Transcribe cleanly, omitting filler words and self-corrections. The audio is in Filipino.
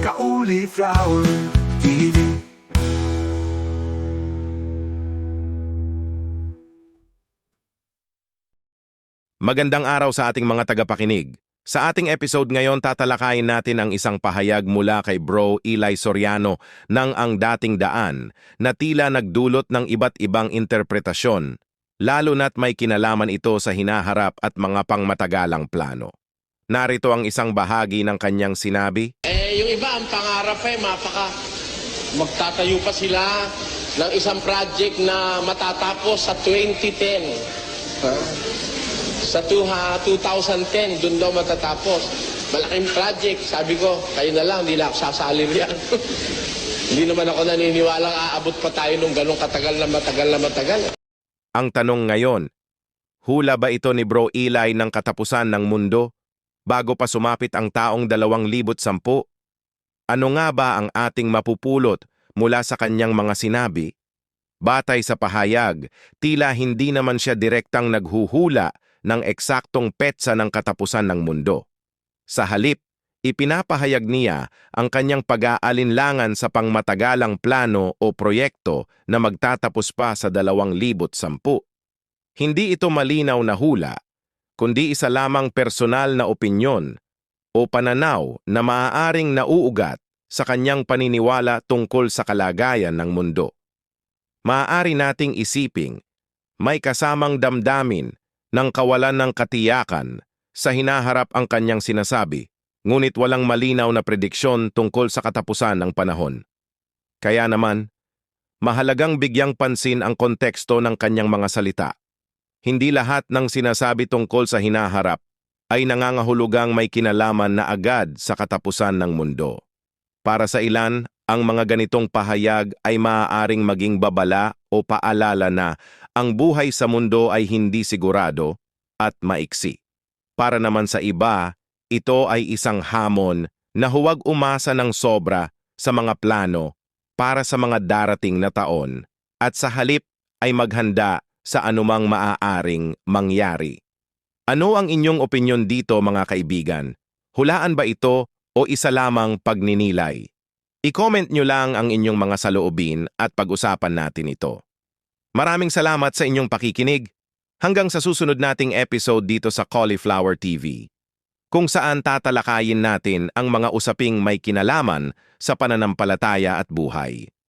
Cauliflower TV. Magandang araw sa ating mga tagapakinig. Sa ating episode ngayon, tatalakayin natin ang isang pahayag mula kay Bro Eli Soriano ng Ang Dating Daan na tila nagdulot ng iba't ibang interpretasyon, lalo na't may kinalaman ito sa hinaharap at mga pangmatagalang plano. Narito ang isang bahagi ng kanyang sinabi. Yung iba ang pangarap magtatayo pa sila ng isang project na matatapos sa 2010. Sa 2010, doon daw matatapos. Malaking project. Sabi ko, kayo na lang, hindi na ako sasali riyan. Hindi naman ako naniniwalang aabot pa tayo nung ganong katagal na matagal. Ang tanong ngayon, hula ba ito ni Bro Eli ng katapusan ng mundo bago pa sumapit ang taong 2010? Ano nga ba ang ating mapupulot mula sa kanyang mga sinabi? Batay sa pahayag, tila hindi naman siya direktang naghuhula ng eksaktong petsa ng katapusan ng mundo. Sa halip, ipinapahayag niya ang kanyang pag-aalinlangan sa pangmatagalang plano o proyekto na magtatapos pa sa 2010. Hindi ito malinaw na hula, kundi isa lamang personal na opinyon o pananaw na maaaring nauugat sa kanyang paniniwala tungkol sa kalagayan ng mundo. Maaari nating isiping, may kasamang damdamin ng kawalan ng katiyakan sa hinaharap ang kanyang sinasabi, ngunit walang malinaw na prediksyon tungkol sa katapusan ng panahon. Kaya naman, mahalagang bigyang pansin ang konteksto ng kanyang mga salita. Hindi lahat ng sinasabi tungkol sa hinaharap ay nangangahulugang may kinalaman na agad sa katapusan ng mundo. Para sa ilan, ang mga ganitong pahayag ay maaaring maging babala o paalala na ang buhay sa mundo ay hindi sigurado at maiksi. Para naman sa iba, ito ay isang hamon na huwag umasa ng sobra sa mga plano para sa mga darating na taon at sa halip ay maghanda sa anumang maaaring mangyari. Ano ang inyong opinyon dito mga kaibigan? Hulaan ba ito o isa lamang pagninilay? I-comment nyo lang ang inyong mga saloobin at pag-usapan natin ito. Maraming salamat sa inyong pakikinig. Hanggang sa susunod nating episode dito sa Cauliflower TV, kung saan tatalakayin natin ang mga usaping may kinalaman sa pananampalataya at buhay.